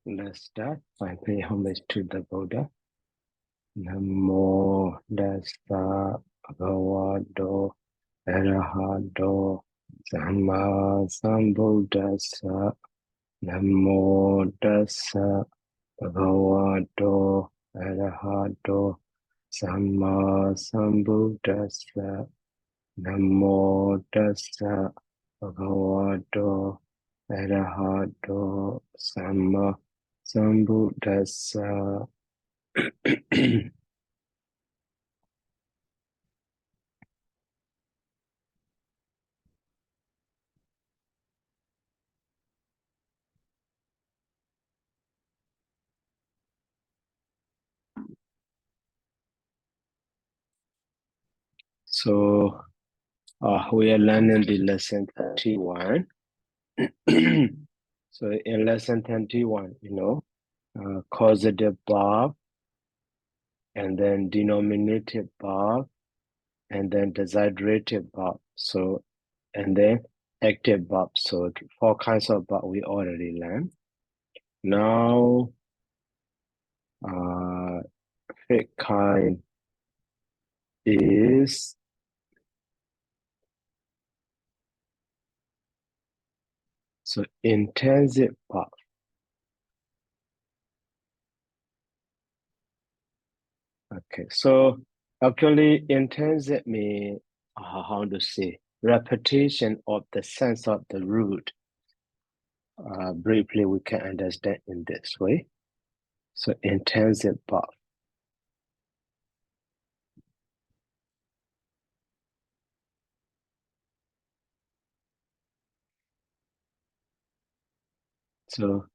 Let's start by paying homage to the Buddha. Namo Dasa Bhagavato Arahato Samma Sambuddhassa. Namo Dasa Bhagavato Arahato Samma Sambuddhassa. Namo Dasa Bhagavato Arahato Samma Sambuddhassa. So we are learning the lesson 31. So in lesson 31, causative verb, and then denominative verb, and then desiderative verb. So, and then active verb. So 4 kinds of verb we already learned. Now, fifth kind is so intensive verb. Okay, so actually intensive means how to say repetition of the sense of the root. Briefly, we can understand in this way. So intensive verb. So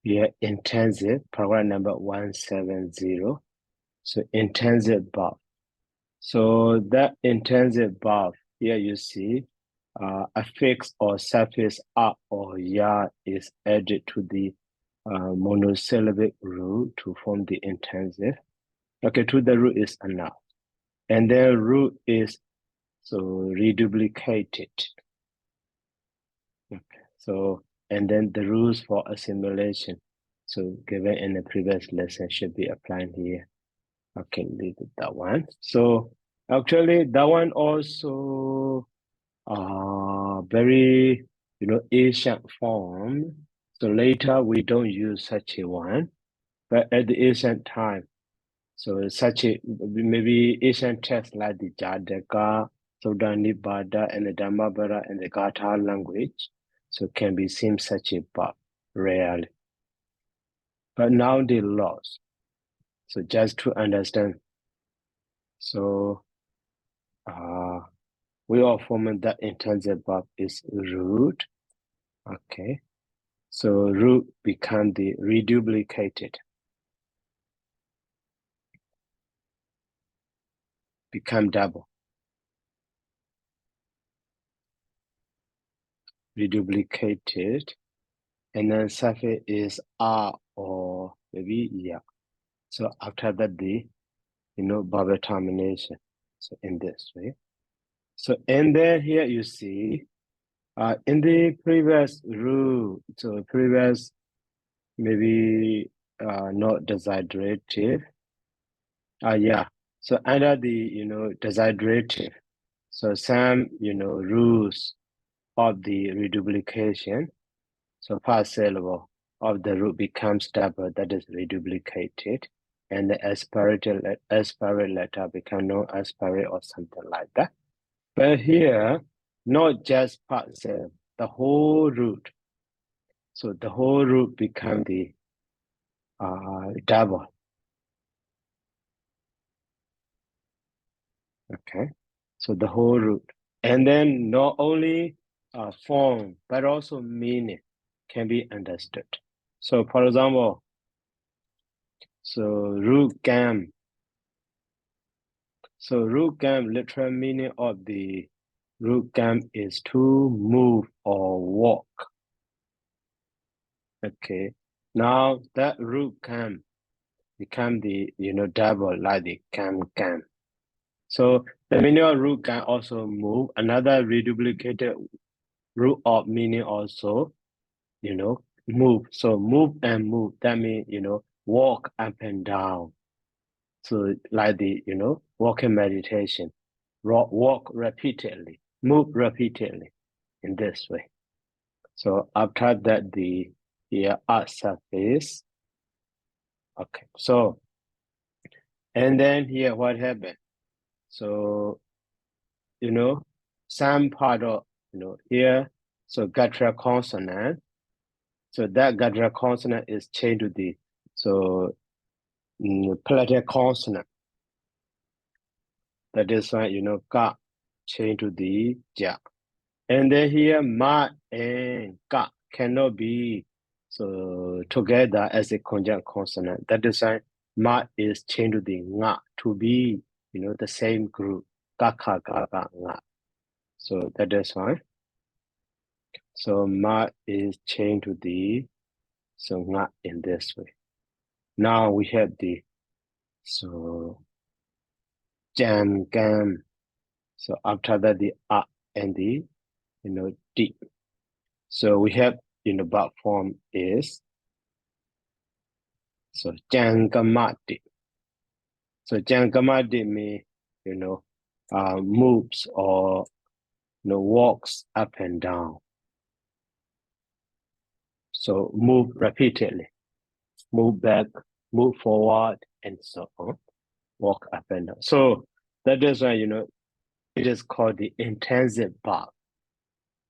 yeah, intensive, paragraph number 170. So intensive verb. So that intensive verb, here you see affix or suffix a or ya is added to the monosyllabic root to form the intensive. Okay, to the root is a noun. And then root is so reduplicated. Okay, so and then the rules for assimilation. So given in the previous lesson should be applied here. Okay, leave it that one. So actually that one also very ancient form. So later we don't use such a one, but at the ancient time, so such a maybe ancient texts like the Jataka, Sudhanipada, and the Dhammapara and the Gatha language, so can be seen such a verb rarely. But now they lost. So just to understand, so we are forming that intensive verb is root. Okay. So root become the reduplicated. Become double. Reduplicated. And then suffix is R or maybe yeah. So after that the vowel termination. So in this way. So and then here you see in the previous rule, so previous maybe not desiderative. Yeah. So under the desiderative, so some rules of the reduplication. So first syllable of the root becomes double, that is reduplicated, and the aspirate letter become non-aspirate or something like that. But here, not just part syllable, the whole root. So the whole root become the double. Okay, so the whole root, and then not only form but also meaning can be understood. So, for example, so root gam. So root gam, literal meaning of the root gam is to move or walk. Okay, now that root gam become the double like the gam. So the meaning of root can also move. Another reduplicated root of meaning also, move. So move and move. That means, walk up and down. So like the, walking meditation. Walk repeatedly, move repeatedly in this way. So after that, the here art surface. Okay. So, and then here what happened? So, some part of, here, so guttural consonant. So that guttural consonant is changed to the, so palatal consonant. That is why, ka change to the ja. And then here, ma and ka cannot be so together as a conjunct consonant. That is why ma is changed to the nga to be, the same group. Ka ka ka ka nga. So that is why. So ma is changed to the so nga in this way. Now we have the so jam gam. So after that the a and the d. So we have verb form is so jangamati. So jangamati means moves or walks up and down. So move repeatedly, move back, move forward, and so on. Walk up and down. So that is why it is called the intensive verb.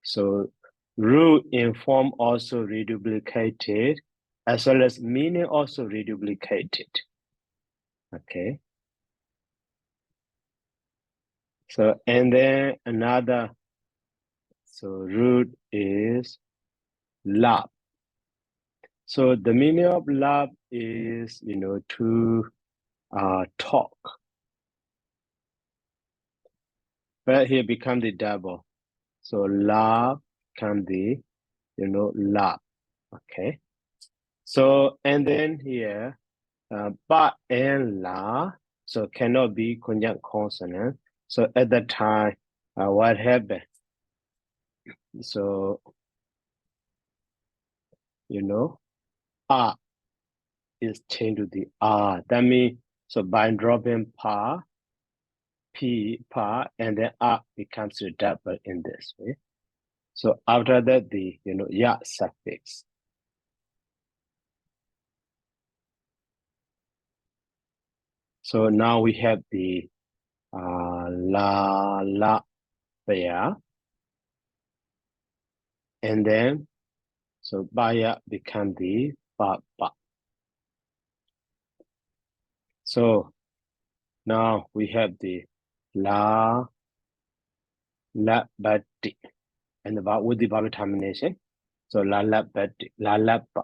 So rule in form also reduplicated, as well as meaning also reduplicated. Okay. So, and then another, so root is love. So the meaning of love is, to talk. But here become the double. So love can be, love. Okay. So, and then here, ba and la, so cannot be conjunct consonant. So at that time, what happened? So, a is changed to the r. That means, so by dropping pa, p, pa, and then a becomes the double in this way. So after that, the, ya suffix. So now we have the la there. And then, so baya become the ba. So now we have the la bati, and the with the vowel termination. So la bati, la ba.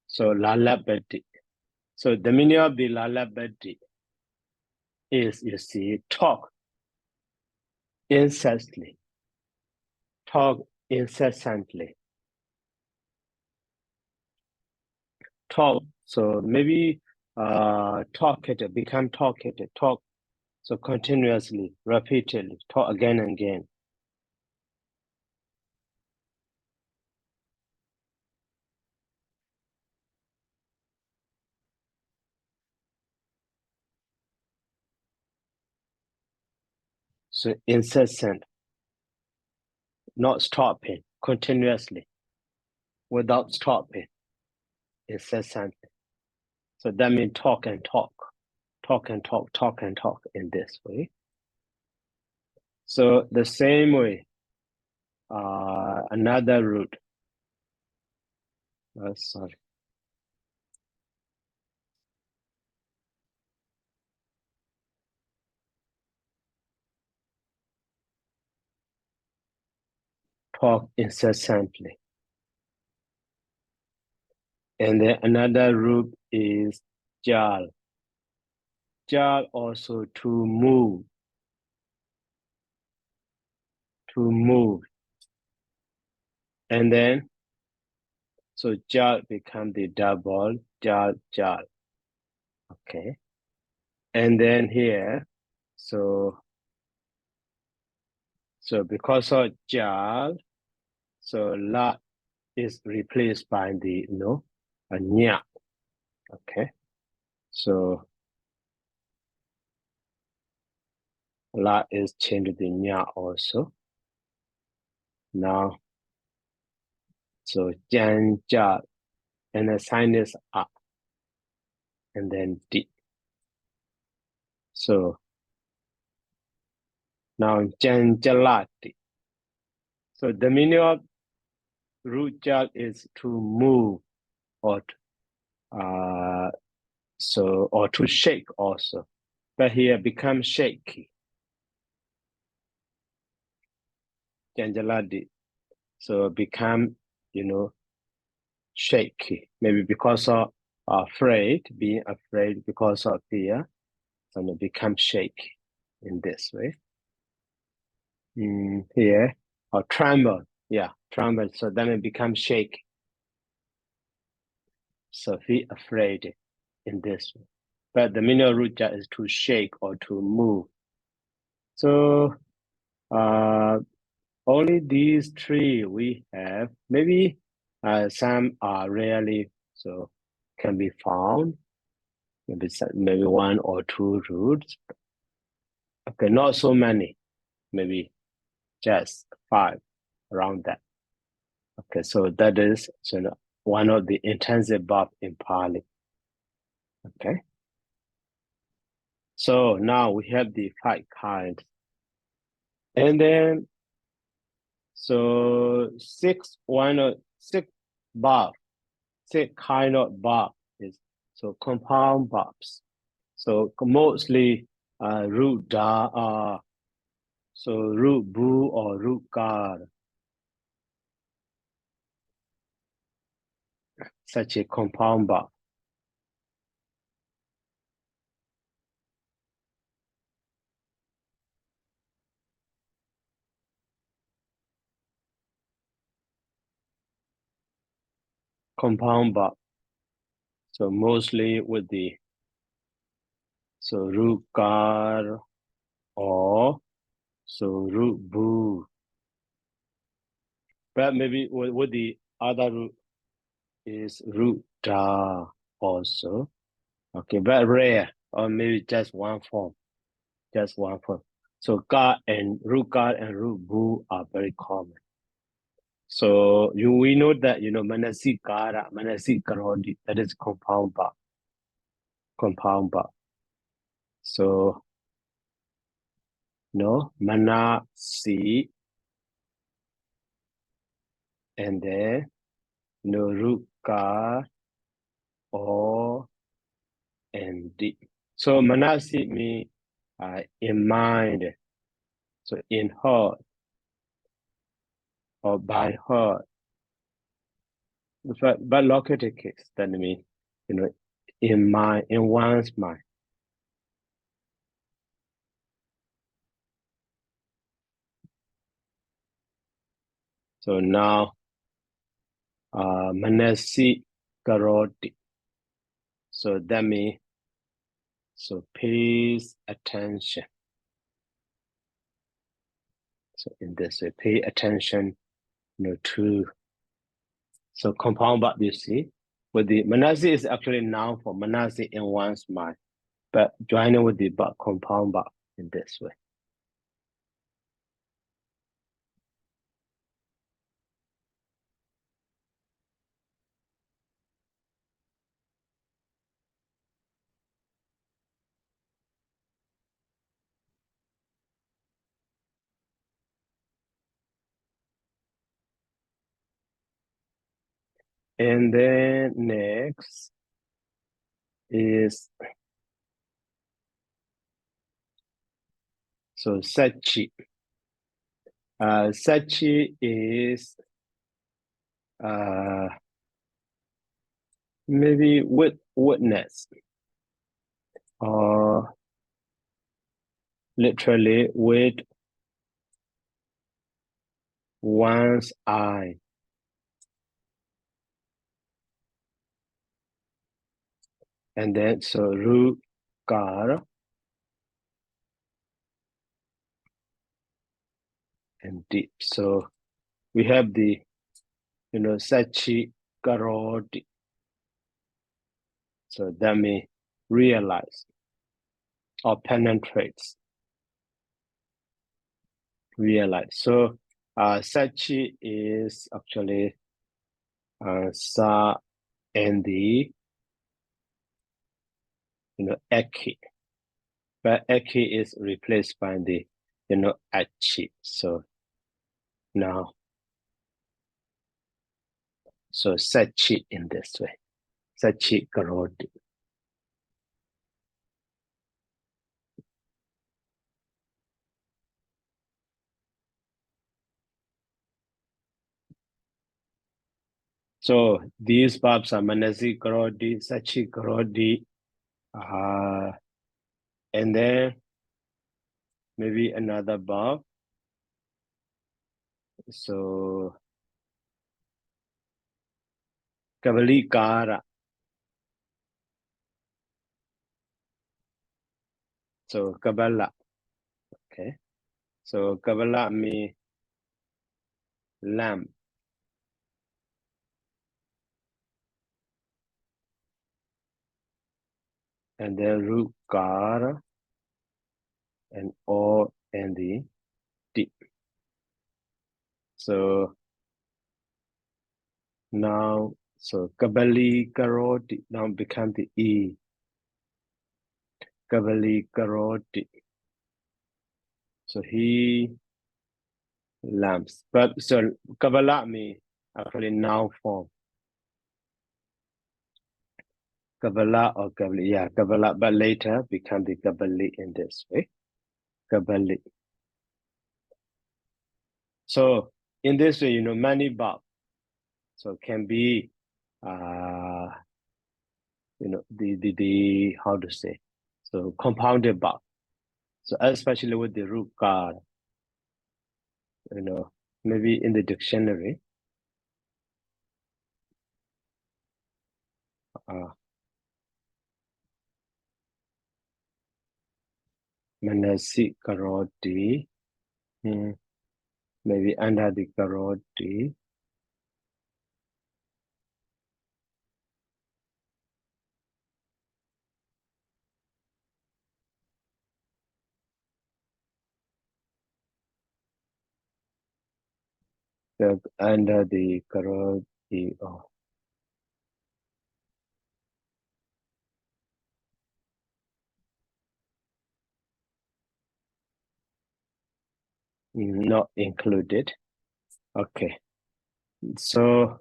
So la bati. So the meaning of the la bati is, you see, talk incessantly, talk incessantly, talk. So maybe talkative, become talkative, talk. So continuously, repeatedly, talk again and again. So incessant, not stopping, continuously, without stopping, incessantly. So that means talk and talk, talk and talk, talk and talk in this way. So the same way, another root. Sorry. Talk incessantly. And then another root is jal. Jal also to move. To move. And then, so jal become the double, jal. Okay. And then here, So because of jal, so la is replaced by the a nya. Okay. So la is changed to the nya also. Now, so jan jal, and the sign is a, and then di. So now jan jalati. So the meaning of root jal is to move or or to shake also. But here become shaky. Janjaladi. So become, shaky. Maybe because of being afraid because of fear. So it become shaky in this way. Here, or tremble. Yeah, tremble. So then it becomes shaky. So be afraid in this way. But the mineral root is to shake or to move. So only these three we have. Maybe some are rarely so can be found. Maybe one or two roots. Okay, not so many. Maybe just 5 around that. Okay, so that is one of the intensive verb in Pali. Okay. So now we have the 5 kinds. And then so 6 verb, 6 kind of verb is so compound verbs. So mostly root da so root bu or root gar, such a compound verb. Compound verb. So mostly with the root gar or root bu. But maybe with the other root is root da also. Okay, but rare, or maybe just one form. Just one form. So gar and root bu are very common. So we know that manasi kara, manasi karodi, that is compound verb. Compound verb. So manasi, and then root ka or and di. So manasi means in mind, so in heart or by heart. But located case, that means in mind, in one's mind. So now manasi karoti. So that means so pays attention. So in this way, pay attention to so compound verb you see. With the manasi is actually noun for manasi in one's mind, but joining with the compound verb in this way. And then next is so sachi. Sachi is maybe witness or literally with one's eye. And then so root gar and deep. So we have the, sachi karoti. So that means realize or penetrates. Realize. So sachi is actually sa and the eki. But eki is replaced by the achi. So now, so sachi in this way. Sachi karoti. So these verbs are manasi karoti, sachi karoti, and then maybe another verb. So kavalikara. So kabala. Okay. So kabala means lamb. And then rukara and o and the deep. So now, so kabali karoti now become the e. Kabali karoti. So he lambs. But so kabala means actually noun form. Kabbalah or Kabbalah, yeah, Kabbalah, but later become the Kabbalah in this way. Kabbalah. So in this way, many verbs. So can be, the how to say, so compounded verb. So especially with the root card, maybe in the dictionary, manasi karoti, maybe under the karoti. So under the karoti, not included. Okay. So,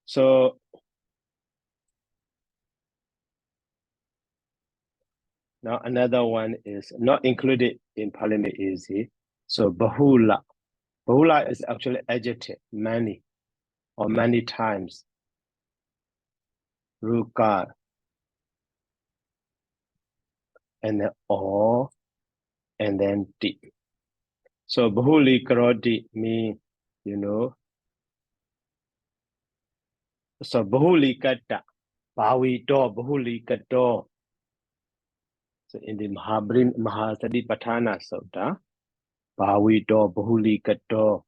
so now another one is not included in Parliament easy. So bahula. Bahula is actually adjective, many or many times. Ruka and then or and then di. So bahuli karoti mean, so bahuli kata, bawi do, bahuli kato. So in the Mahasatipatthana Sutta, bawi do, bahuli kato.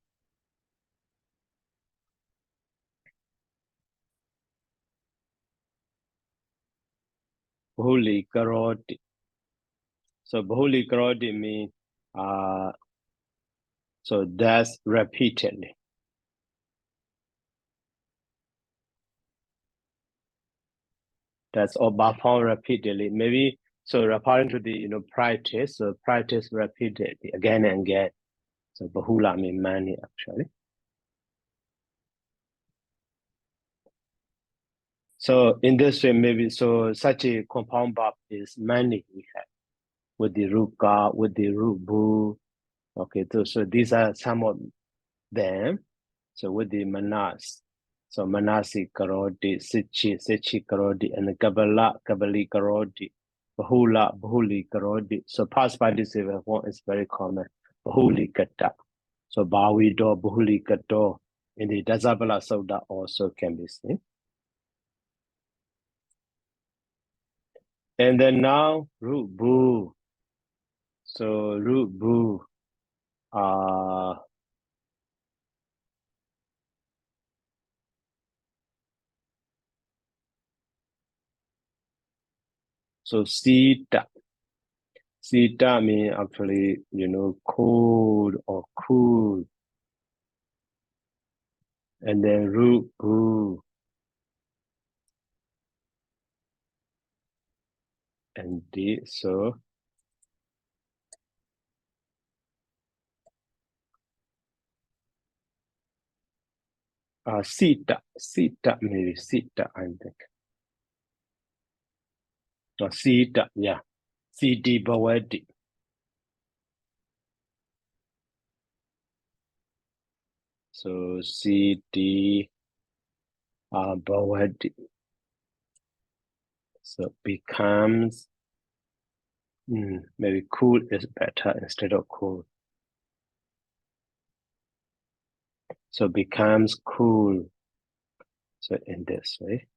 Bahuli karoti. So bahuli karoti means so that's repeatedly. That's all performed repeatedly. Maybe so referring to the practice. So practice repeatedly again and again. So bahula means many actually. So in this way, maybe so such a compound verb is many we have with the ruka, with the rubu. Okay, so these are some of them. So with the manas. So manasi karoti, sichi karoti, and the kabali karoti, bahuli karoti. So past participle form is very common. Bahuli kata. So bawi do, bahuli kato. In the Dasabala Sutta also can be seen. And then now rubu. So root boo. So sita. Sita means actually, cold or cool. And then root boo. And this, so sita maybe sita, I think. Or sita, yeah. Siti bawadi. So siti bawadi. So becomes maybe cool is better instead of cool. So becomes cool. So in this way.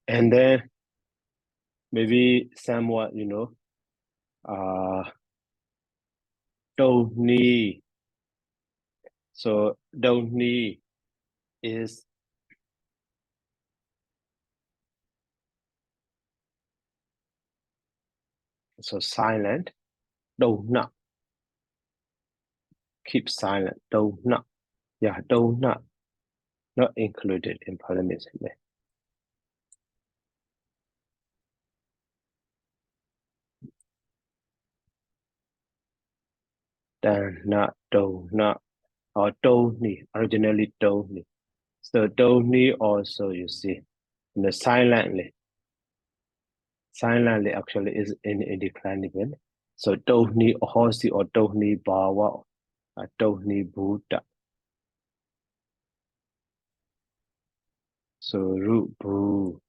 And then maybe somewhat, don't need. So don't need is so silent. Don't not. Keep silent. Don't not. Yeah, don't not. Not included in Parliament. Then not, don't not, or don't need. Originally don't need. So don't need also, you see, silently. Silently actually is in indeclinable. So don't need horsey or don't need bawa or don't need Buddha. So root boo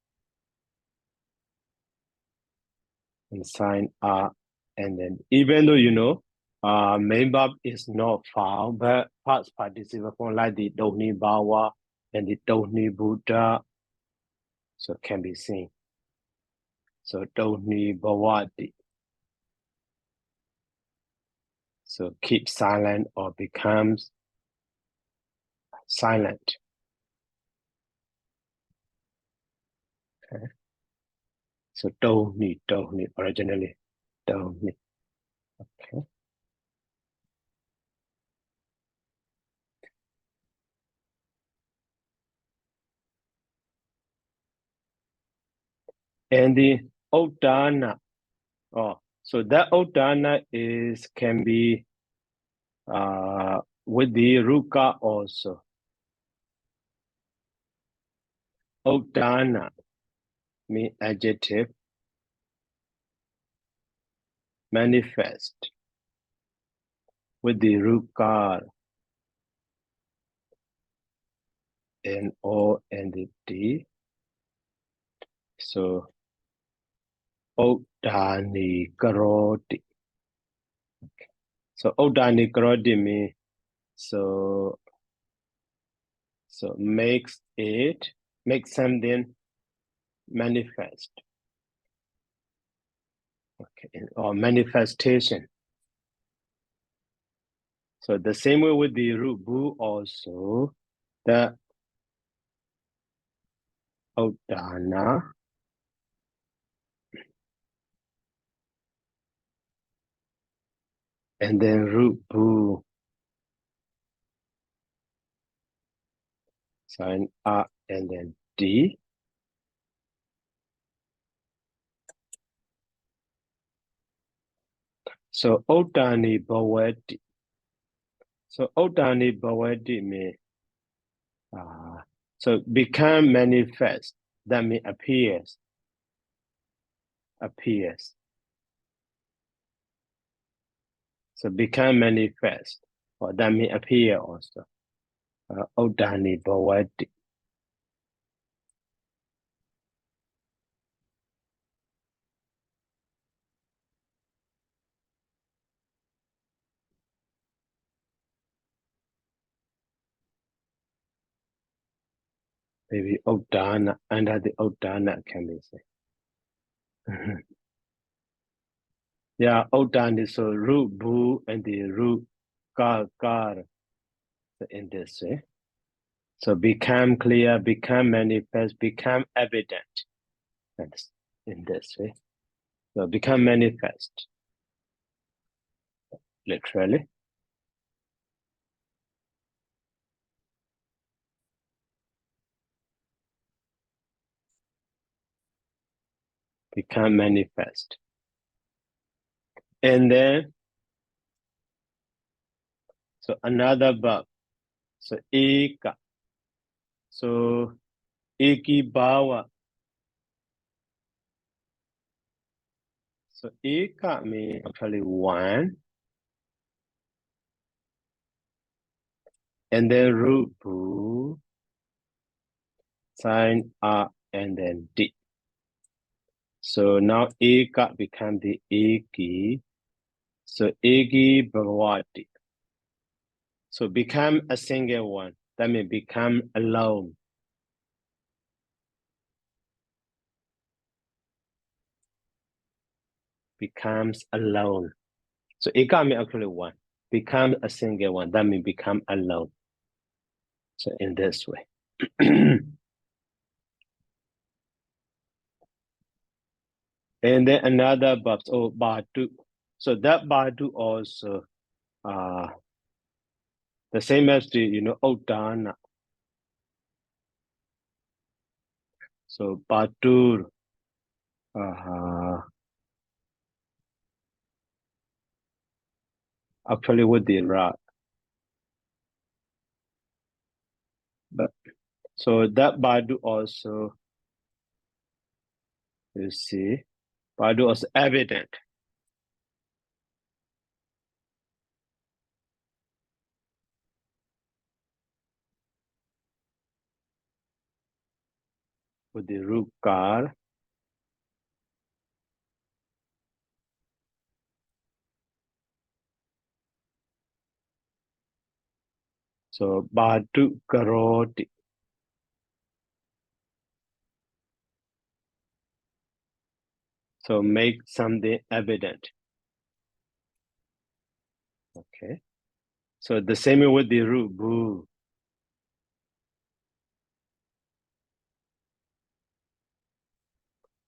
and sign up. And then even though main verb is not found, but past participle form like the don't need bawa and the don't need Buddha, so can be seen. So don't need bawadi. So keep silent or becomes silent. Okay. So don't need originally don't need. Okay. And the Odana. Oh, so that Odana can be with the Ruka also. Odana mean adjective, manifest with the Ruka and O and the D. So Odani Karoti. So Odani Karoti means so makes something manifest. Okay, or manifestation. So the same way with the root bu also, the Odana and then root bu sign A and then D. So Odani Bawadi. So Odani Bawadi means so become manifest. That means appears. Appears. So become manifest. Or that means appear also. Odani Bawadi. Maybe Odana, under the Odana can be said. Yeah, Odani, so root bu and the root gar, so in this way. So become clear, become manifest, become evident. That's in this way. So become manifest, literally. Become manifest. And then, so another verb. So eka. So eki bawa. So eka means actually one. And then rupu, sign up, and then di. So now eka become the eki. So eki bhavati. So become a single one. That means become alone. Becomes alone. So eka means actually one. Become a single one. That means become alone. So in this way. And then another verb, oh, batu. So that batu also the same as the, odana. So batur, actually with the ra. But so that badu also, you see, badu was evident. With the rukar. So badu karoti. So make something evident. Okay. So the same with the rubu.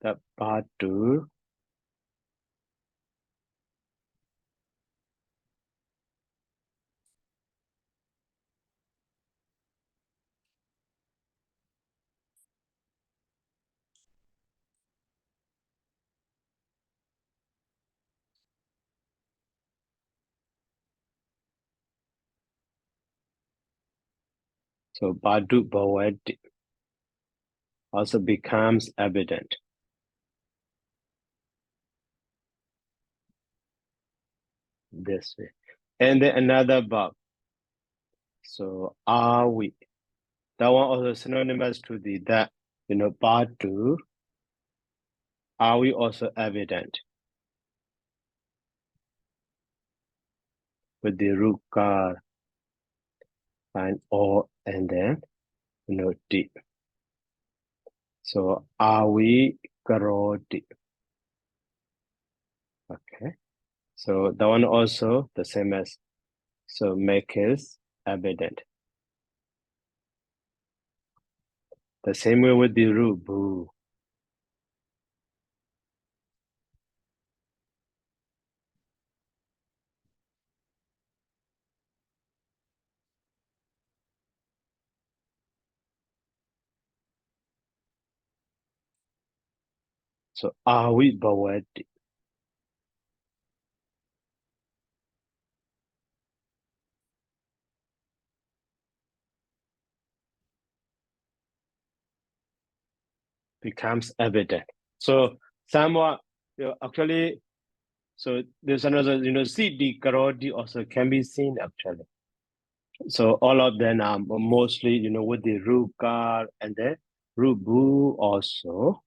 That badu. So badu bawadi also becomes evident. This way. And then another verb. So are we? That one also synonymous to the that, badu. Are we also evident? With the rukar and or and then di. So are we karoti? Okay. So that one also the same as so make is evident. The same way with the rubu. So are we bawadi? Becomes evident. So somewhat actually, so there's another, CD karoti also can be seen actually. So all of them are mostly, with the rukar and the rubu also.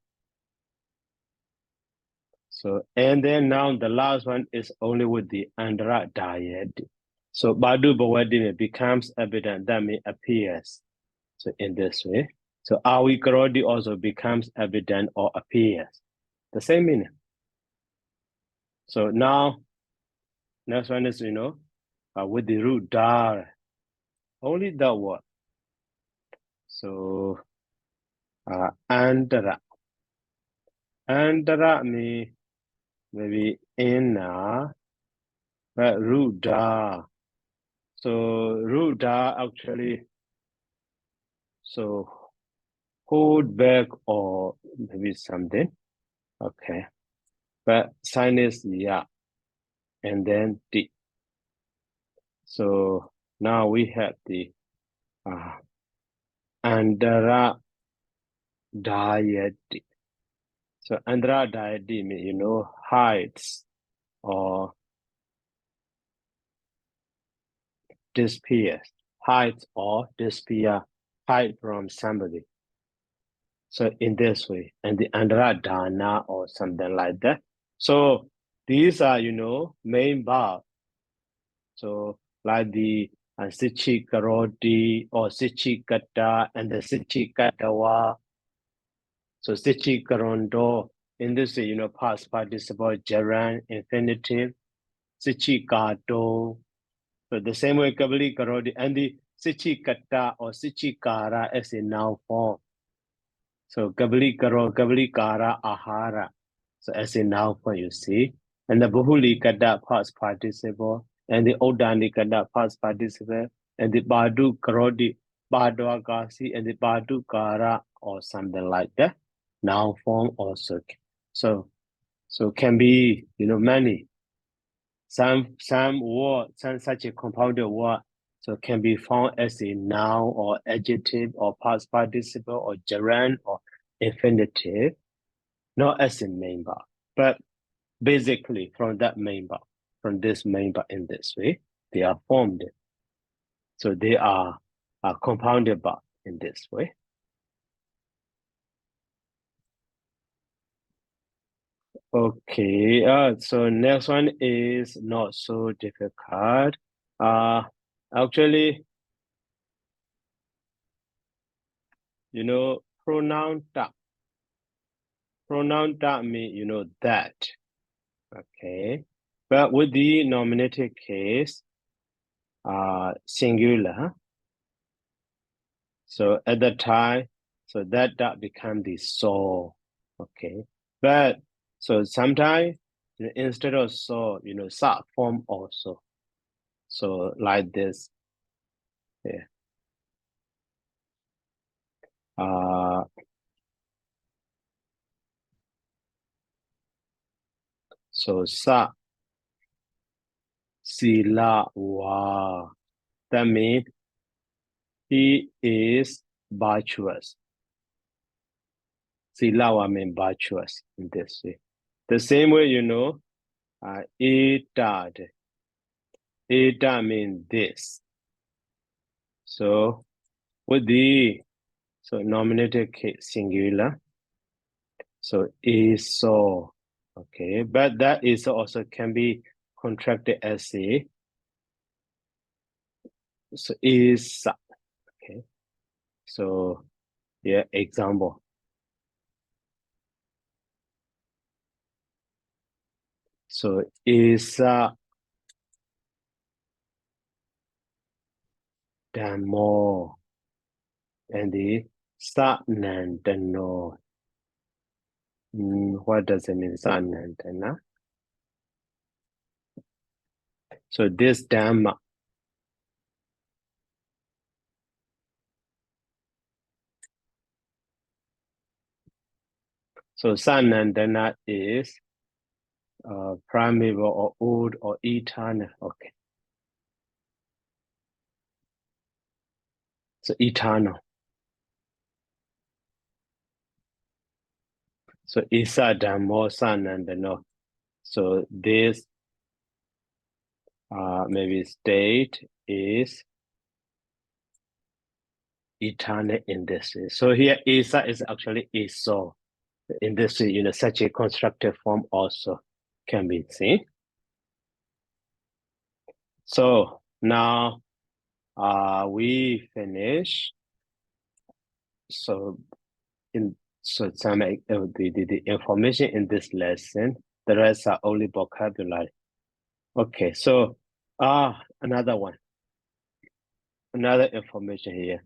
So, and then now the last one is only with the andra diet. So badu bawadi becomes evident, that means appears. So in this way. So awi karodi also becomes evident or appears. The same meaning. So now, next one is, with the root da, only the word. So, andara. Andara means maybe inner, but root da. So, root da actually, so hold back or maybe something. Okay. But sign is yeah, and then the. So now we have the andara diety. So andara diety means, hides or disappears. Hides or disappear, hide from somebody. So in this way, and the andara dana or something like that. So these are, main verb. So like the sichi karoti or sichi kata and the sichi katawa. So sichi karondo, in this way, past participle, gerund, infinitive, sichi kato. So the same way kabali karoti and the sichi kata or sichi kara as a noun form. So kabali karo, kabali kara, ahara. So as a noun form, you see. And the buhuli kata past participle and the odani kata past participle and the badu karodi, badu kasi and the badu kara or something like that. Noun form also. So can be, many. Some word, some such a compounded word, so can be found as a noun or adjective or past participle or gerund or infinitive, not as a main verb, but basically from that main verb, from this main verb in this way, they are formed. So they are compounded verb in this way. Okay, so next one is not so difficult. Actually, pronoun ta. Pronoun ta mean, that. Okay. But with the nominative case, singular. So at the time, so that become the so. Okay. But so sometimes instead of so, sub form also. So like this. Yeah. So sa sila wa. That means he is virtuous. Silawa means virtuous in this way. The same way, etad. Eta means this. So with the nominative case singular, so is so. Okay, but that is also can be contracted as a so is okay. So yeah, example. So is damo and the satnandano. What does it mean, satnandana? So this dhamma. So satnandana is primeval or old or eternal. Okay. So eternal. So isa dhammo sanandano. So this maybe state is eternal in this way. So here isa is actually iso. In this way, such a constructive form also can be seen. So now we finish. So some the information in this lesson The rest are only vocabulary. Okay, so another one. Another information here.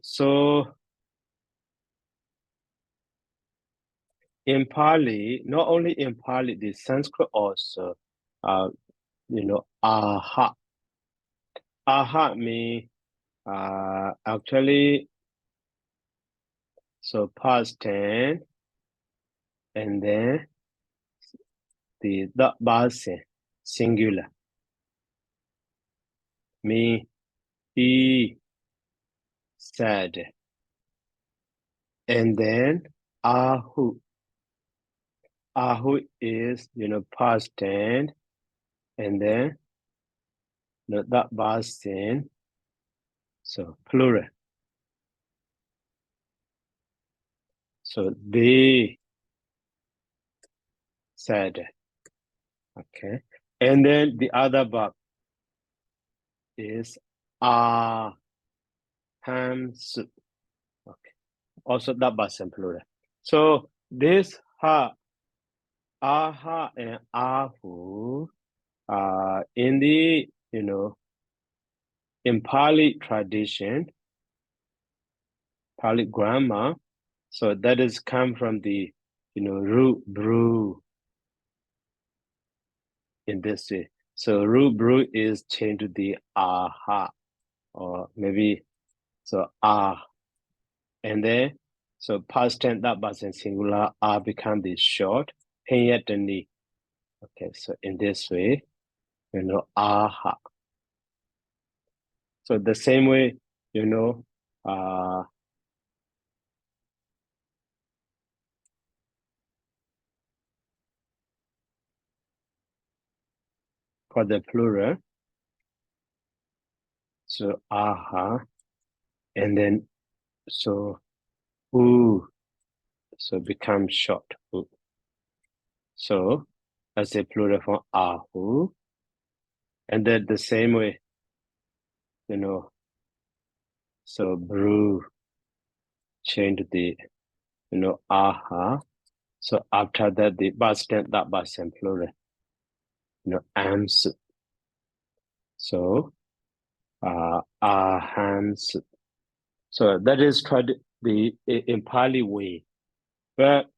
So in Pali, not only in Pali, the Sanskrit also, aha. Aha means actually, so past tense, and then the base singular mean he said, and then ahu. Ahu is past tense, and then that base, so plural. So they said, okay, and then the other verb is ahams. Okay, also that base plural. So this aha and ahu in the in Pali tradition, Pali grammar, so that is come from the root brew in this way. So root brew is changed to the aha, or maybe so and then so past tense that was in singular become the short henyatani. Okay, so in this way, aha. So the same way, for the plural, so aha, and then so ooh, so become short. Ooh. So as a plural for ahu, and then the same way, so brew change the aha. So after that the past tense that was in plural, ams. So ahams. So that is the in Pali way. But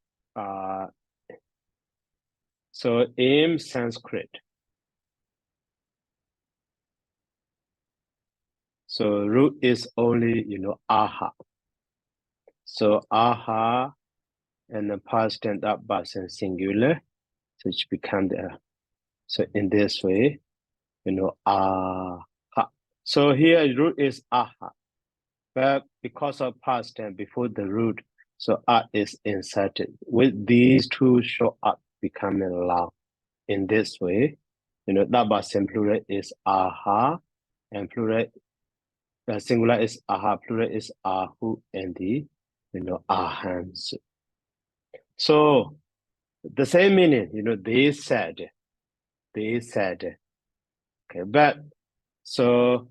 so in Sanskrit, so root is only aha. So aha and the past tense that was in singular, so it become the so in this way, aha. So here root is aha, but because of past tense before the root, so is inserted. With these two show up becoming loud. In this way, that was in plural is aha, and plural singular is aha, plural is ahu, and the ahams. So the same meaning, they said, okay, but so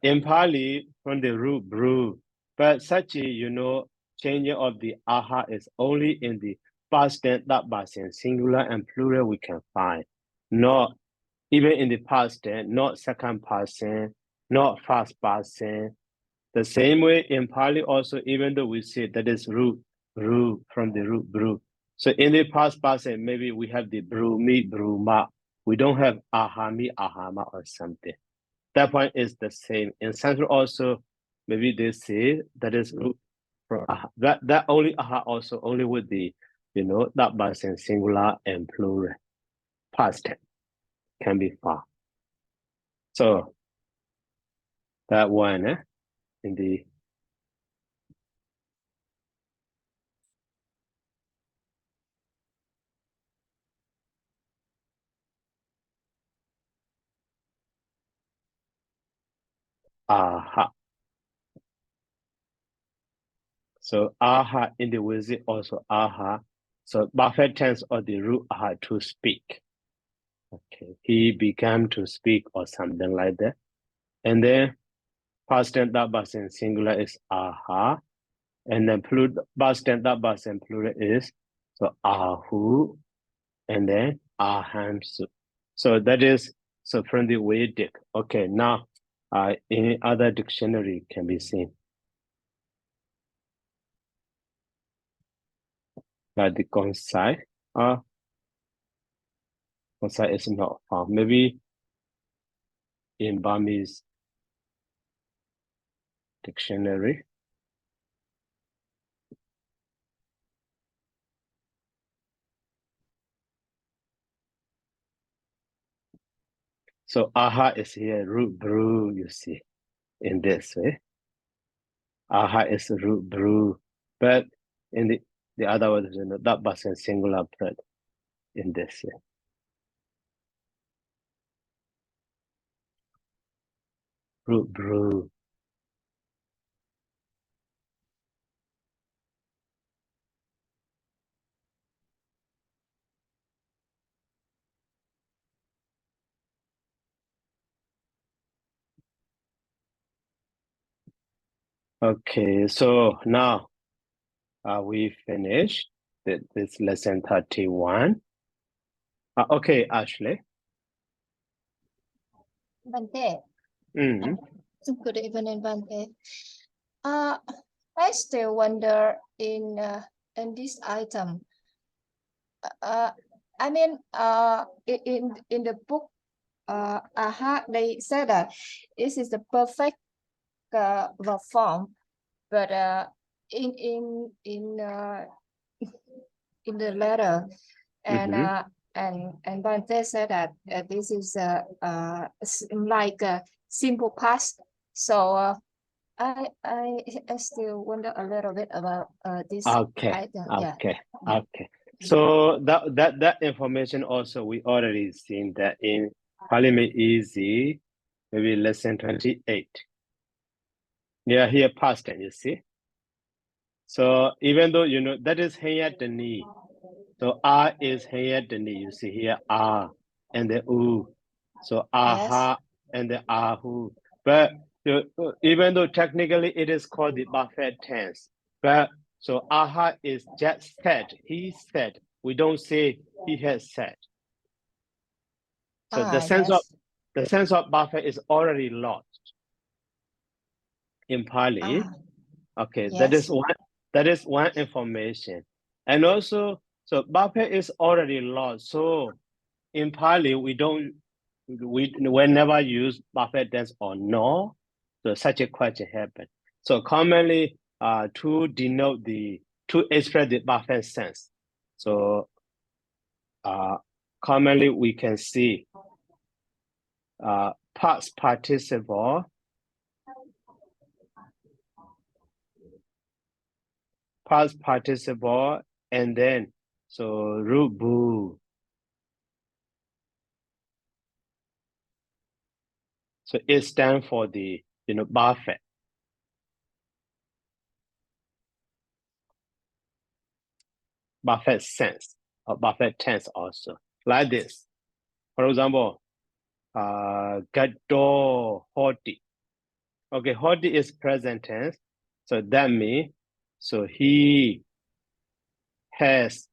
in Pali from the root brew, but such a changing of the aha is only in the past tense that was in singular and plural we can find, not even in the past tense, not second person, not first person. The same way in Pali also, even though we say that is root from the root brew. So in the past person, maybe we have the brumi, bruma. We don't have ahami, ahama or something. That point is the same. In Sanskrit also, maybe they say that is root from aha. That only aha also only with the, that person singular and plural. Past tense can be found. So that one in the aha. So aha in the Wizard also aha. So perfect tense of the root aha to speak. Okay, he began to speak or something like that. And then past tense that was in singular is aha. And then past tense that was in plural is So ahu, and then ahamsu. So that is, so from the Vedic. Okay, now any other dictionary can be seen. Like the Gonsai, Gonsai is not found. Maybe in Burmese dictionary. So aha is here, root brew, you see, in this way. Aha is root brew, but in the other words, that was a singular bread in this way. Root brew. Okay, so now we finished this lesson 31. Okay, Ashley. Bante. Good evening, Bante. I still wonder in this item. I mean, in the book, they said that this is the perfect verb form, but in the letter, and Bante said that this is like a simple past. So I still wonder a little bit about this item. Okay. So that information also we already seen that in Parliament Easy, maybe lesson 28. Yeah, here past tense, you see. So even though that is hayatani, so a is hayatani, you see here a and the u, so aha and the ahu. But even though technically it is called the perfect tense, but so aha is just said, he said. We don't say he has said. So the sense of perfect is already lost in Pali. Okay, that is one information. And also, so perfect is already lost. So in Pali, we never use perfect tense or no. So such a question happens. So commonly, to express the perfect sense. So commonly we can see past participle, and then so rubu. So it stands for the perfect sense or perfect tense also. Like this. For example, Gaddo Hoti. Okay, Hoti is present tense. So that means so he has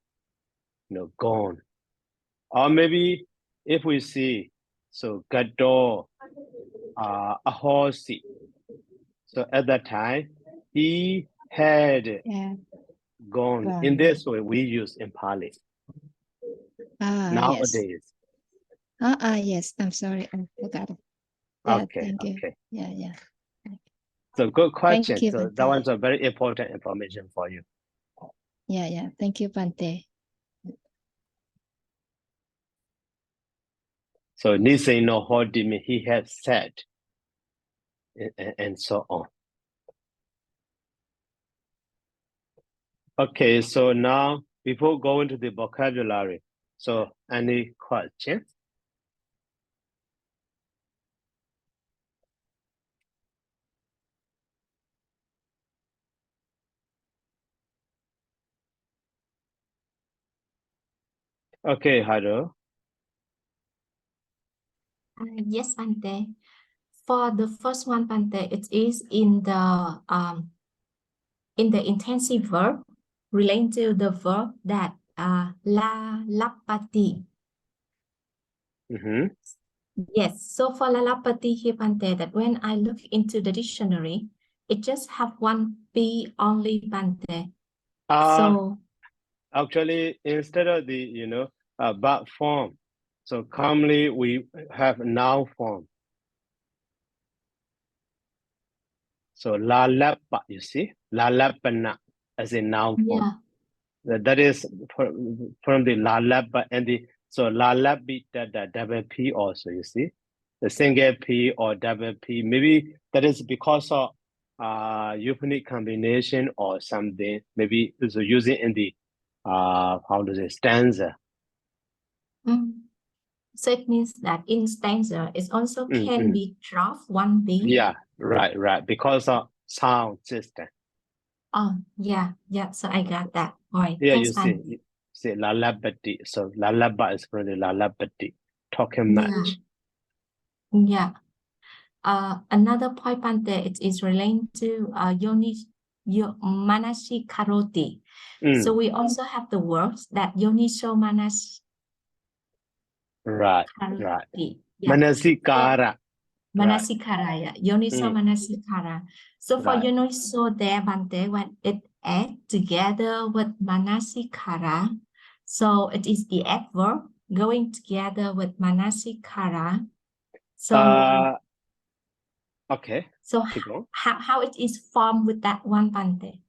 gone. Or maybe if we see so Gaddo Ahosi. So at that time he had gone. In this way we use in Pali. Nowadays. Yes. I'm sorry. I forgot it. Okay. Yeah. So good question. Thank you, So that one's a very important information for you. Yeah. Thank you, Bante. So Nisei no Hodimi, he has said, and so on. Okay, so now before going to the vocabulary, so any questions? Okay, Haro. Yes, Bante. For the first one, Bante, it is in the intensive verb relating to the verb that la lapati. Mm-hmm. Yes, so for la lapati here, Bante, that when I look into the dictionary, it just have one P only, Bante. So actually, instead of the verb form, so commonly we have noun form. So la lappa, you see, la lappana as a noun form. That is from the la lappa and the so la lappi that double P also, you see, the single P or double P. Maybe that is because of euphonic combination or something. Maybe it's using in the how to say stanza. So it means that in stanza it also can be dropped one B. Yeah, right. Because of sound system. Oh, yeah. So I got that. All right. Yeah, Thanks, you see la labati. So la labba is from the la labati. Talking much. Yeah. Another point, Bante, it is related to manasi karoti. So we also have the words that yoniso manas. Right. Yeah. Manasikara. Manasikara, yeah. Yoniso manasikara. So for yoniso there, Bante, when it add together with manasikara, so it is the adverb going together with manasikara. So okay. So how it is formed with that one, Bante?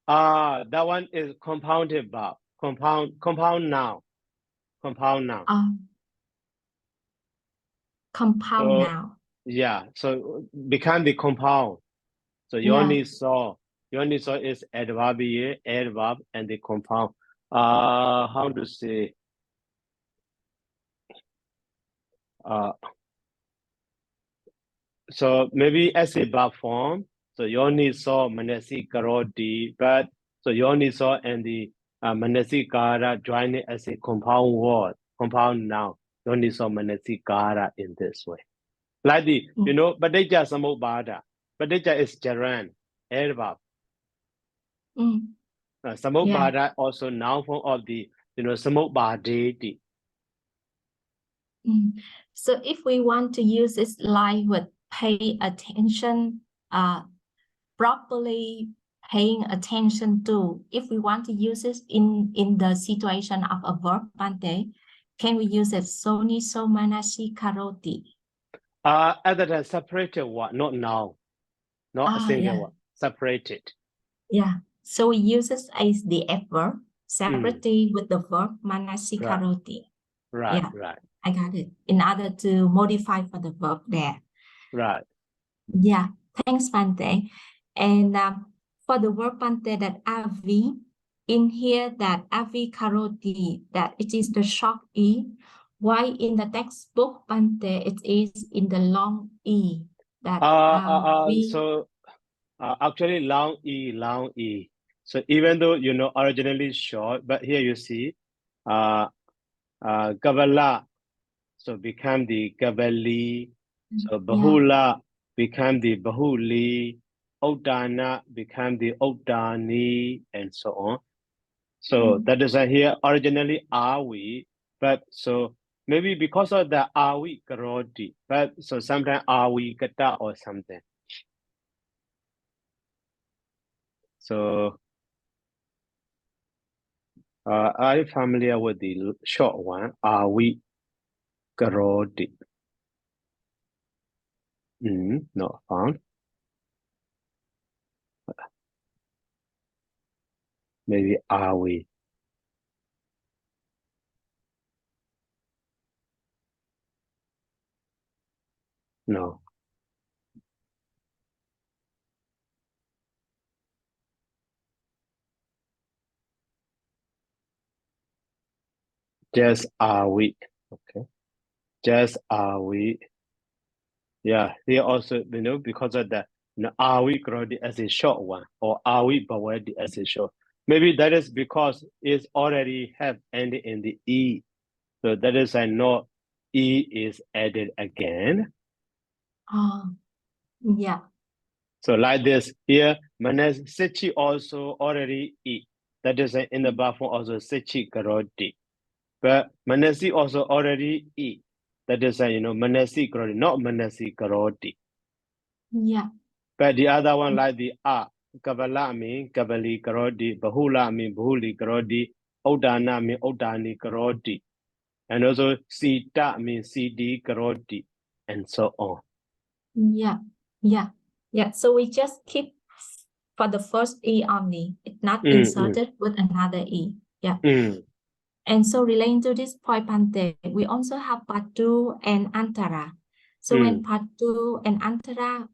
That one is compounded verb. Compound noun. Compound noun. Yeah, so become the compound. So yoniso is adverb and the compound. How to say? So maybe as a verb form. So yoniso manasi karoti, but so yoniso and the manasi kara join it as a compound word, compound noun. Yoniso manasi kara in this way. Like the, Badeja samobada. Badeja is gerund, adverb. Samobada also noun form of the, samobadeti. So if we want to use this line with pay attention, properly paying attention to, if we want to use it in the situation of a verb, Bante, can we use it soniso manasi karoti? Other than separated word, not now, not a single one, separated. Yeah, so we use it as the adverb separately with the verb manasi karoti. Right. I got it. In order to modify for the verb there. Right. Yeah, thanks, Bante. And for the verb, Bante, that avi, in here that avi karoti, that it is the short e. Why in the textbook, Bante, it is in the long e. That so actually long e. So even though originally short, but here you see Gavala, so become the Gavali. So Bahula become the Bahuli. Odana become the Odani, and so on. So that is why here originally are we, but so maybe because of the are we karoti, but so sometimes are we kata or something. So are you familiar with the short one? Are we karoti? Not found. Maybe are we? No. Just are we? Okay. Just are we? Yeah. Here also, because of the are we karoti as a short one, or are we bawadi as a short? Maybe that is because it's already have ended in the e. So that is I know e is added again. Yeah. So like this here, Manas Sichi also already e. That is in the verb form also Sechi Karoti. But Manasi also already E. That is Manasi Karoti, not Manasi Karoti. Yeah. But the other one like the A. Kabala mean Kabali Karoti, Bahula mean Bahuli Karoti, Odana mean Odani Karoti. And also Sita means CD Karoti, and so on. Yeah. So we just keep for the first E only. It's not inserted with another E. Yeah. And so relating to this point, Pante, we also have Patu and Antara. So when Patu and Antara,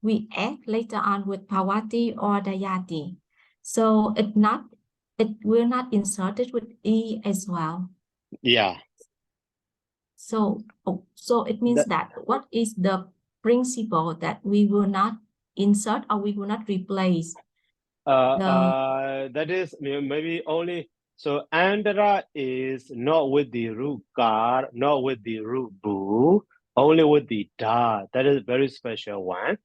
we add later on with Pawati or Dayati. So it will not inserted with E as well. Yeah. So it means that what is the principle that we will not insert or we will not replace? That is maybe only, so Andra is not with the root gar, not with the root boo, only with the da. That is a very special one.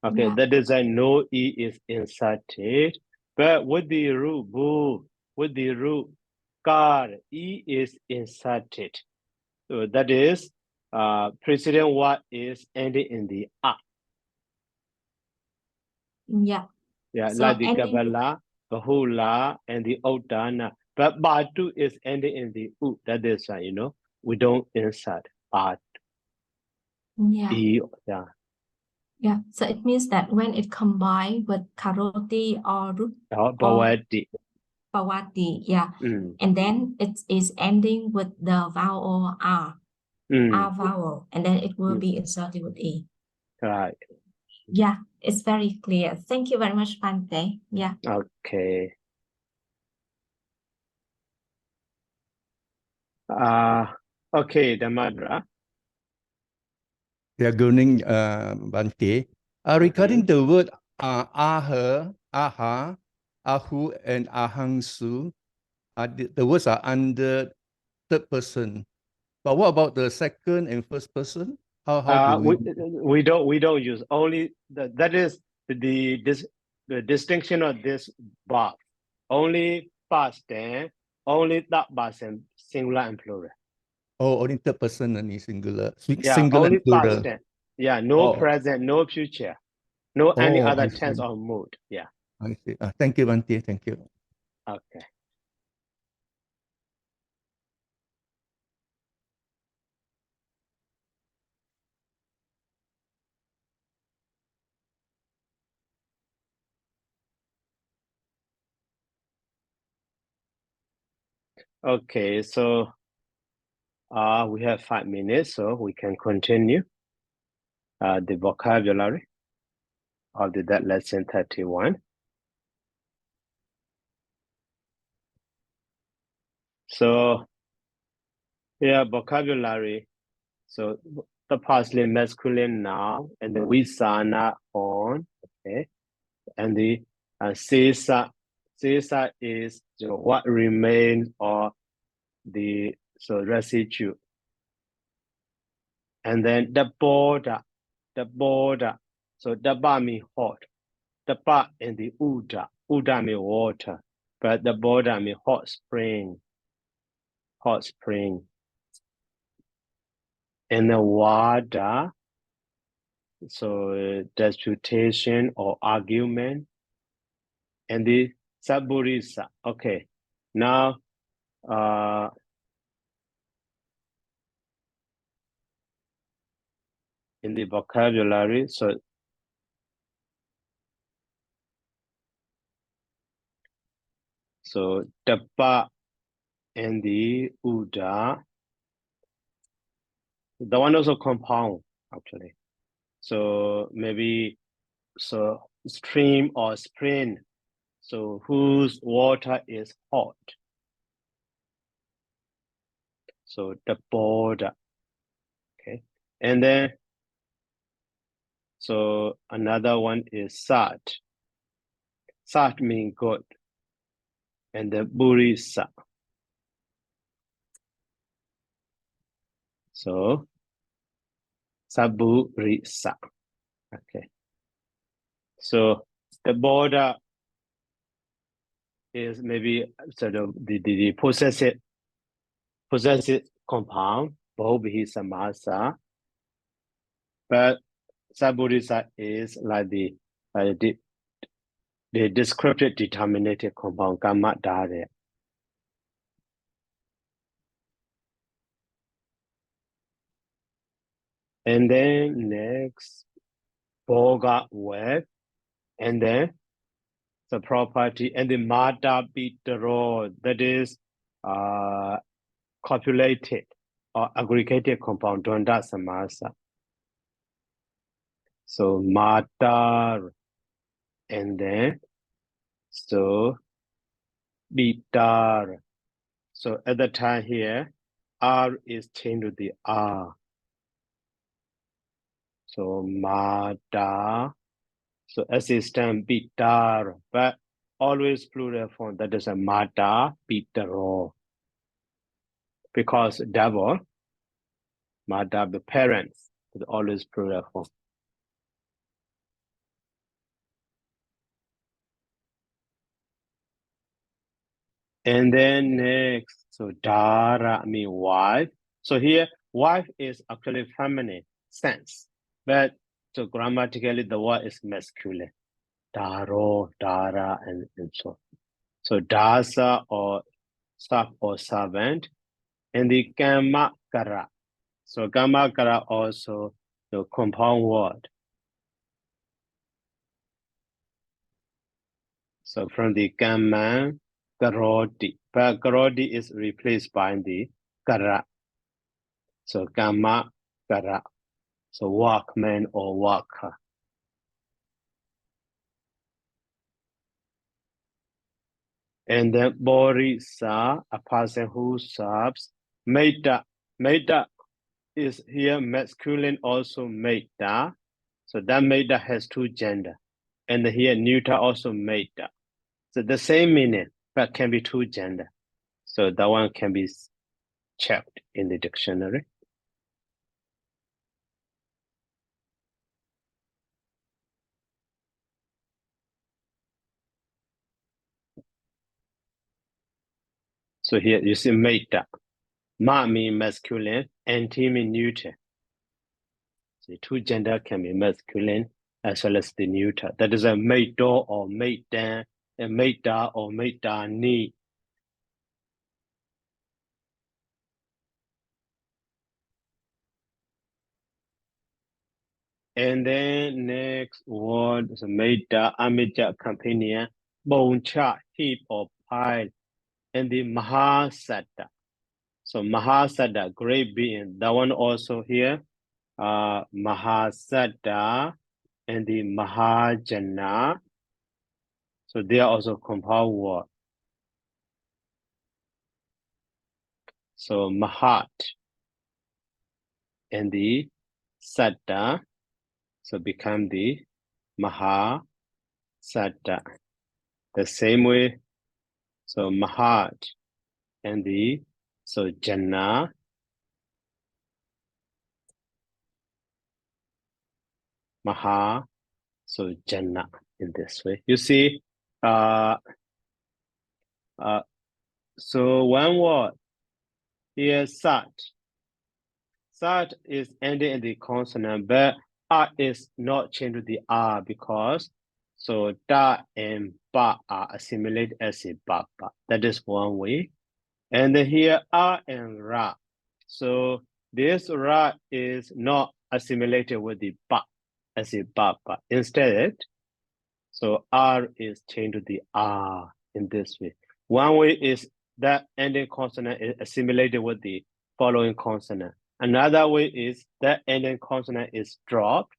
Okay, Yeah. that is a no E is inserted. But with the root boo, with the root gar, E is inserted. So that is preceding what is ending in the A. Yeah. Yeah, So like the ending Kabbalah, Bahula, and the Odana. But Batu is ending in the U. That is, we don't insert Batu. Yeah. Yeah. So it means that when it combined with Karoti or Rut or Bawati. Pawati, yeah. And then it is ending with the vowel R, R vowel, and then it will be inserted with E. Right. Yeah, it's very clear. Thank you very much, Pante. Yeah. Okay. Okay, Damadra. Yeah, good evening, Bante. Regarding the word aha, ahu, and ahangsu, the words are under third person. But what about the second and first person? How do we don't use only that is the distinction of this verb. Only past tense, only that person, singular and plural. Oh, only third person and singular. Yeah, Singular only and plural. past tense. Yeah, no present, no future, no any other tense or mood. Yeah. I see. Thank you, Bante. Thank you. Okay. Okay, so we have 5 minutes, so we can continue the vocabulary of that lesson 31. So yeah, vocabulary. So the partially masculine noun and the visana on, okay, and the sesa is what remains or the residue, and then the border. So the ba mean hot, the ba and the uda mean water, but the border mean hot spring. And the wada, so disputation or argument, and the saburisa. Okay, now in the vocabulary, so the ba and the uda, the one also compound actually. So maybe stream or spring, so whose water is hot. So the border. Okay, and then so another one is sat. Sat means good, and then burisa. So saburisa. Okay. So the border is maybe sort of the possessive compound, Bhobihi Samasa. But Sabudisa is like the descriptive determinative compound, Kama Dare. And then next, Boga web, and then the property, and the Mada Bitero, that is copulated or aggregated compound, Donda Samasa. So Mada, and then so Bitar. So at the time here, R is changed to the R. So Mada. So assistant Bitar, but always plural form. That is a Mada Bitaro. Because double, Mada, the parents, is always plural form. And then next, so Dara mean wife. So here, wife is actually feminine sense, but so grammatically the word is masculine. Daro, Dara, and so. So Dasa or sub or servant, and the Kamakara. So Kamakara also the compound word. So from the Kaman, Karodi, but Karodi is replaced by the Kara. So Kama Kara. So workman or worker. And then Borisa, a person who serves. Maida. Maida is here masculine, also Maida. So that Maida has two gender. And here neuter also Maida. So the same meaning, but can be two gender. So that one can be checked in the dictionary. So here you see Maida. Ma mean masculine, and T mean neuter. The two gender can be masculine as well as the neuter. That is a Maido or Maidan, a Maida or Maidani. And then next word is Maida, Amija, companion, Boncha, heap or pile, and the Mahasada. So Mahasada, great being. That one also here, Mahasada and the Mahajana. So they are also compound word. So Mahat and the Sada, so become the Mahasada. The same way, so Mahat and the, so Jana, Maha, so Jana in this way. You see, so one word here, Sat. Sat is ending in the consonant, but R is not changed to the R because so Da and Ba are assimilated as a Ba. That is one way. And then here R and Ra. So this Ra is not assimilated with the Ba as a Ba. Instead, so R is changed to the R in this way. One way is that ending consonant is assimilated with the following consonant. Another way is that ending consonant is dropped,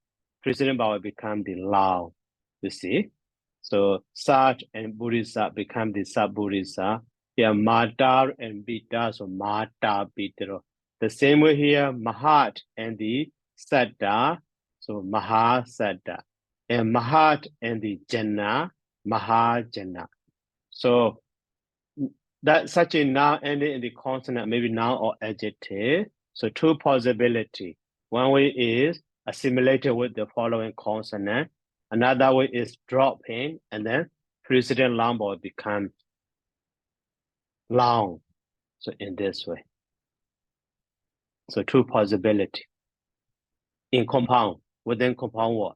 preceding vowel become the lao. You see? So Sat and Burisa become the Saburisa. Here Madar and Bita, so Mata Bitero. The same way here, Mahat and the Sada, so Mahasada. And Mahat and the Jana, Mahajana. So that such a noun ending in the consonant, maybe noun or adjective. So two possibility. One way is assimilated with the following consonant. Another way is dropping and then preceding long vowel become long. So in this way. So two possibility. In compound, within compound word.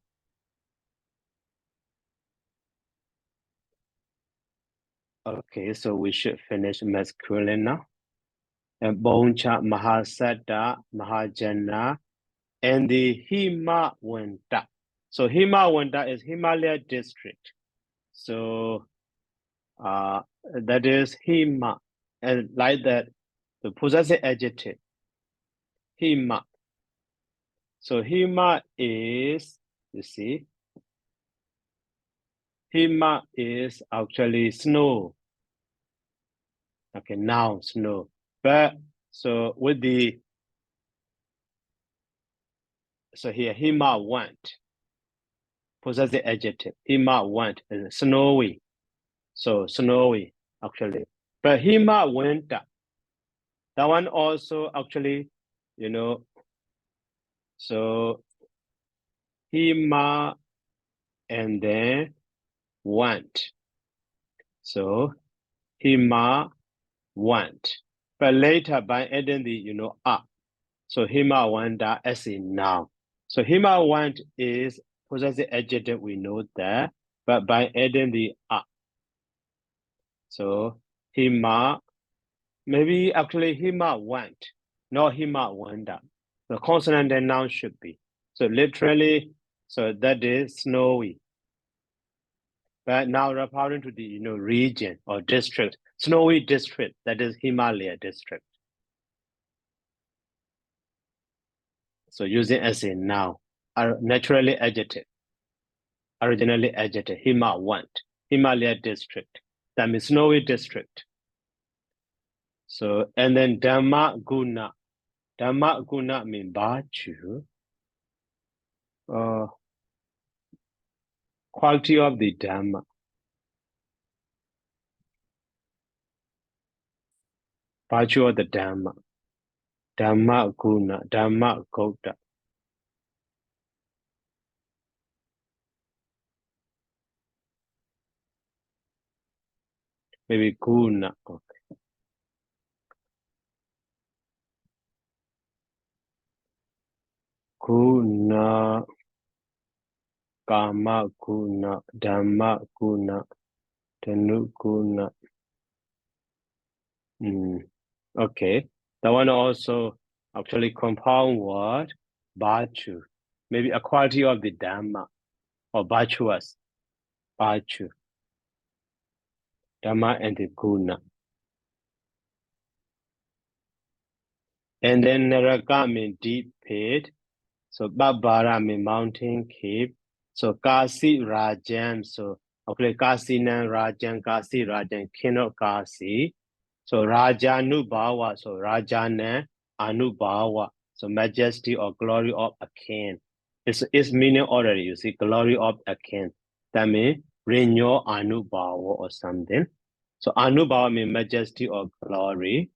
Okay, so we should finish masculine now. And Boncha, Mahasada, Mahajana, and the Himawanta. So Himawanta is Himalaya district. So that is Hima, and like that, the possessive adjective, Hima. So Hima is, you see, Hima is actually snow. Okay, now snow. But so with the, so here Hima went, possessive adjective, Hima went is snowy. So snowy actually. But Hima went, that one also actually, you know, so Hima and then went. So Hima went. But later by adding the, you know, up. So Hima went as in now. So Hima went is possessive adjective, we know that, but by adding the up. So Hima, maybe actually Hima went, not Hima went up. The consonant and noun should be. So literally, so that is snowy. But now referring to the, you know, region or district, snowy district, that is Himalaya district. So using as in now, naturally adjective, originally adjective, Hima went, Himalaya district, that means snowy district. So, and then Dhamma Guna. Dhamma Guna means virtue, quality of the Dhamma. Virtue of the Dhamma. Dhamma Guna, Dhamma Gota. Maybe Guna. Okay. Guna, Kama Guna, Dhamma Guna, Tanu Guna. Okay. That one also actually compound word, virtue. Maybe a quality of the Dhamma or virtuous. Virtue. Dhamma and the Guna. And then Naraka means deep pit. So Babara means mountain cave. So Kasi Rajan. So okay, Kasi Nan Rajan, Kasi Rajan, king of Kasi. So Rajanubhava. So Rajana Anubhava. So majesty or glory of a king. It's meaning already. You see, glory of a king. That means renew Anubhava or something. So Anubhava means majesty or glory.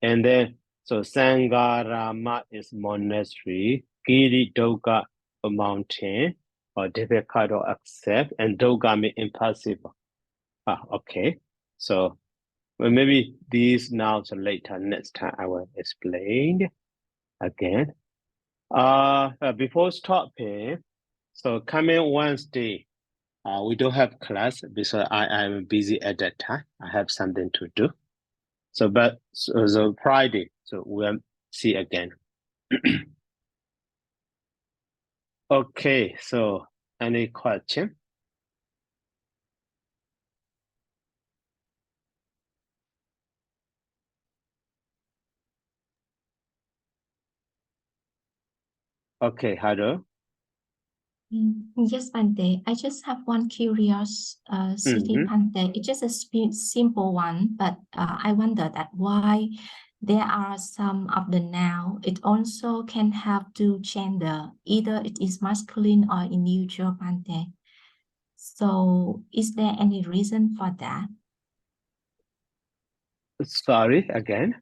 And then, so Sangarama is monastery, Giri Doga a mountain, or difficult to accept, and Doga means impossible. Okay. So well, maybe these nouns later, next time I will explain again. Before stopping, so coming Wednesday, we don't have class because I am busy at that time. I have something to do. So Friday, so we'll see again. Okay, so any question? Okay, Hado. Yes, Bante. I just have one curiosity, Bante. It's just a simple one, but I wonder that why there are some of the noun. It also can have two gender. Either it is masculine or individual, Bante. So is there any reason for that? Sorry, again?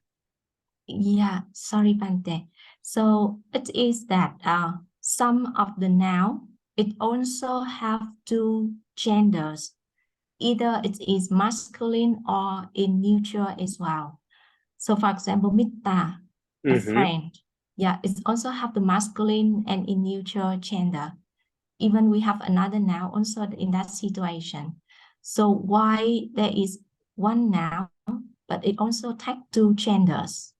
Yeah, sorry, Bante. So it is that some of the noun, it also have two genders. either it is masculine or in neutral as well. So for example, Mitta, a friend, yeah, it's also have the masculine and in neutral gender. Even we have another noun also in that situation. So why there is one noun, but it also take two genders?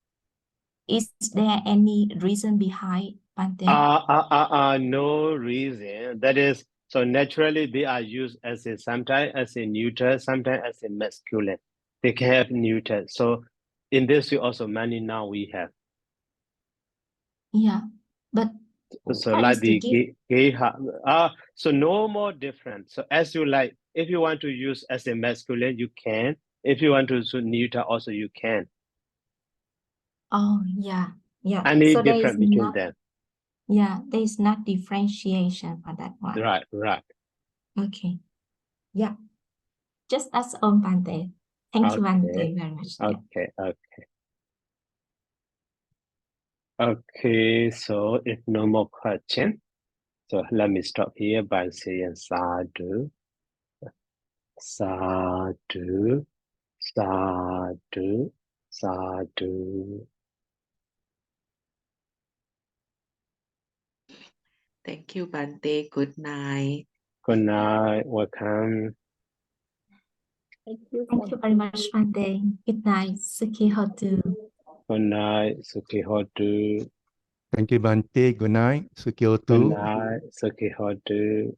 Is there any reason behind, Bante? No reason. That is, so naturally they are used as a sometimes as a neuter, sometimes as a masculine. They can have neuter. So in this way also many now we have. Yeah, but So what like is the the so no more different. So as you like, if you want to use as a masculine, you can. If you want to use neuter, also you can. Oh yeah, yeah. Any So there is difference between not, them? yeah, there is not differentiation for that one. Right, right. Okay. Yeah. Just as on Bante. Thank you, Bante, very much. Yeah. Okay, so if no more question, so let me stop here by saying sadhu, sadhu, sadhu, sadhu. Thank you, Bante. Good night. Good night, welcome. Thank you. Thank you very much, Bante. Good night. Sukhi Hotu. Good night, Sukhi Hotu. Thank you, Bante. Good night. Good Sukyoto. night, Sukhi Hotu.